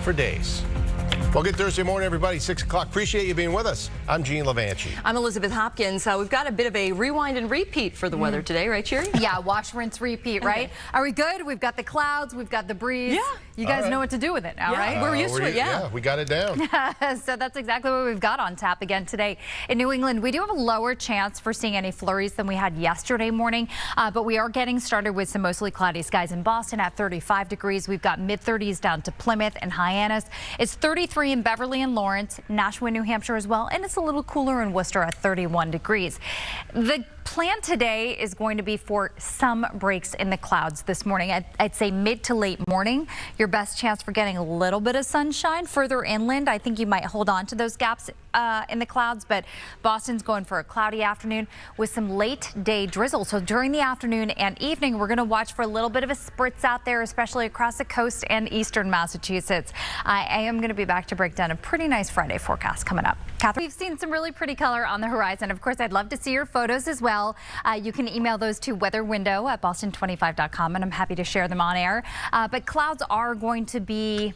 for days. Well, good Thursday morning, everybody. 6 o'clock. Appreciate you being with us. I'm Gene Levanchi. I'm Elizabeth Hopkins. We've got a bit of a rewind and repeat for the weather today, right, Shiri? Yeah, wash, rinse, repeat, right? Okay. Are we good? We've got the clouds, we've got the breeze. Yeah. You guys know what to do with it now, right? We're used to it, Yeah, we got it down. So that's exactly what we've got on tap again today. In New England, we do have a lower chance for seeing any flurries than we had yesterday morning, but we are getting started with some mostly cloudy skies in Boston at 35 degrees. We've got mid-30s down to Plymouth and Hyannis. It's 33 in Beverly and Lawrence, Nashua, New Hampshire as well, and it's a little cooler in Worcester at 31 degrees. The plan today is going to be for some breaks in the clouds this morning. I'd say mid to late morning. Your best chance for getting a little bit of sunshine further inland. I think you might hold on to those gaps in the clouds, but Boston's going for a cloudy afternoon with some late day drizzle. So during the afternoon and evening, we're going to watch for a little bit of a spritz out there, especially across the coast and eastern Massachusetts. I am going to be back to break down a pretty nice Friday forecast coming up. Catherine, we've seen some really pretty color on the horizon. Of course, I'd love to see your photos as well. You can email those to weatherwindow@boston25.com, and I'm happy to share them on air. But clouds are going to be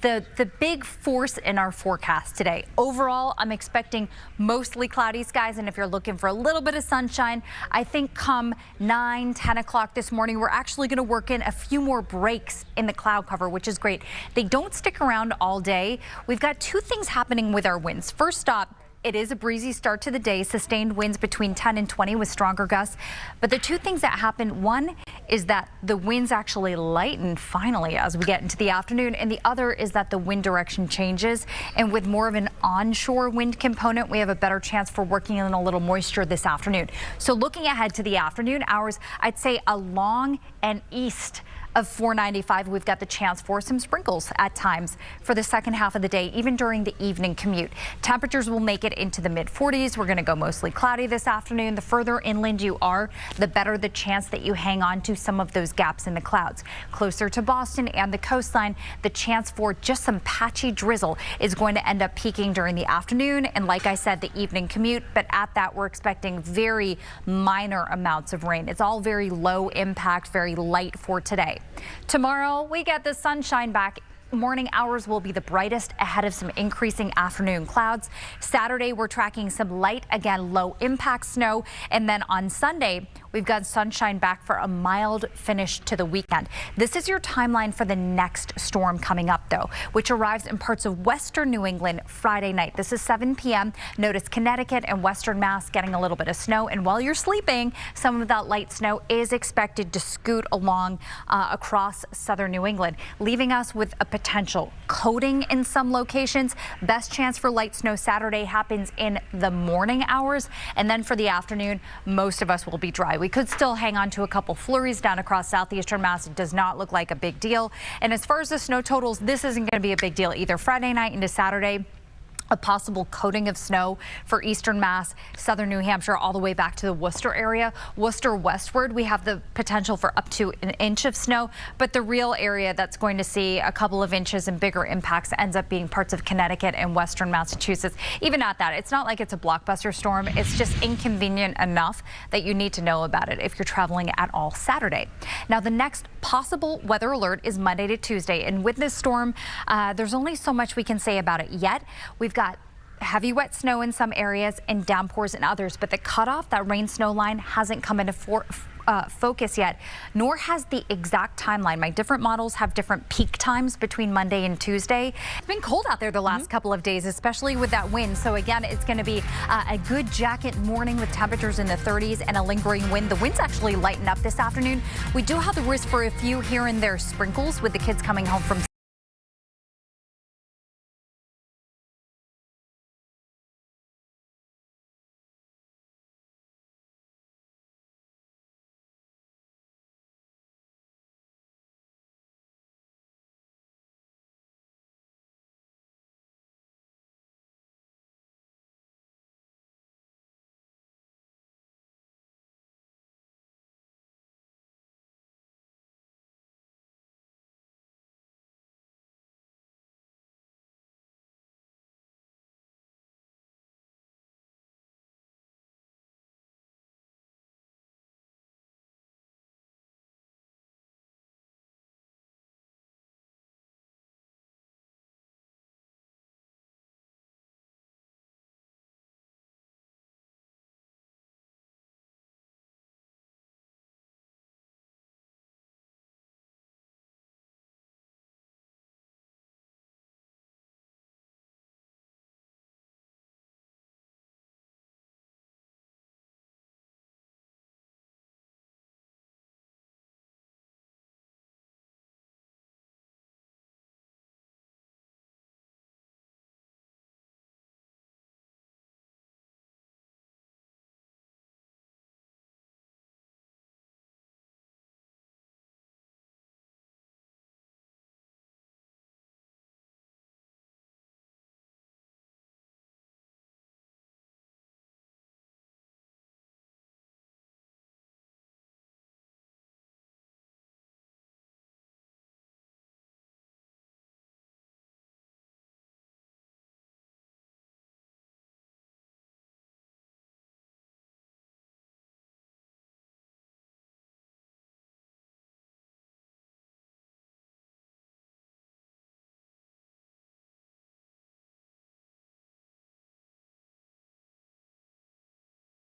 the big force in our forecast today. Overall, I'm expecting mostly cloudy skies, and if you're looking for a little bit of sunshine, I think come 9, 10 o'clock this morning, we're actually going to work in a few more breaks in the cloud cover, which is great. They don't stick around all day. We've got two things happening with our winds. First up, it is a breezy start to the day, sustained winds between 10 and 20 with stronger gusts. But the two things that happen, one is that the winds actually lighten finally as we get into the afternoon, and the other is that the wind direction changes. And with more of an onshore wind component, we have a better chance for working in a little moisture this afternoon. So looking ahead to the afternoon hours, I'd say along and east of 495, we've got the chance for some sprinkles at times for the second half of the day, even during the evening commute. Temperatures will make it into the mid-40s. We're going to go mostly cloudy this afternoon. The further inland you are, the better the chance that you hang on to some of those gaps in the clouds. Closer to Boston and the coastline, the chance for just some patchy drizzle is going to end up peaking during the afternoon and, like I said, the evening commute. But at that, we're expecting very minor amounts of rain. It's all very low impact, very light for today. Tomorrow, we get the sunshine back. Morning hours will be the brightest ahead of some increasing afternoon clouds. Saturday, we're tracking some light, again, low impact snow. And then on Sunday, we've got sunshine back for a mild finish to the weekend. This is your timeline for the next storm coming up, though, which arrives in parts of western New England Friday night. This is 7 p.m. Notice Connecticut and western Mass getting a little bit of snow. And while you're sleeping, some of that light snow is expected to scoot along across southern New England, leaving us with a potential coating in some locations. Best chance for light snow Saturday happens in the morning hours, and then for the afternoon, most of us will be dry. We could still hang on to a couple flurries down across southeastern Mass. It does not look like a big deal. And as far as the snow totals, this isn't going to be a big deal either. Friday night into Saturday, a possible coating of snow for eastern Mass, southern New Hampshire, all the way back to the Worcester area. Worcester westward, we have the potential for up to an inch of snow, but the real area that's going to see a couple of inches and bigger impacts ends up being parts of Connecticut and western Massachusetts. Even at that, it's not like it's a blockbuster storm. It's just inconvenient enough that you need to know about it if you're traveling at all Saturday. Now, the next possible weather alert is Monday to Tuesday, and with this storm, there's only so much we can say about it yet. We've got heavy wet snow in some areas and downpours in others, but the cutoff, that rain snow line, hasn't come into focus yet, nor has the exact timeline. My different models have different peak times between Monday and Tuesday. It's been cold out there the last couple of days, especially with that wind. So again, it's going to be a good jacket morning with temperatures in the 30s and a lingering wind. The winds actually lighten up this afternoon. We do have the risk for a few here and there sprinkles with the kids coming home from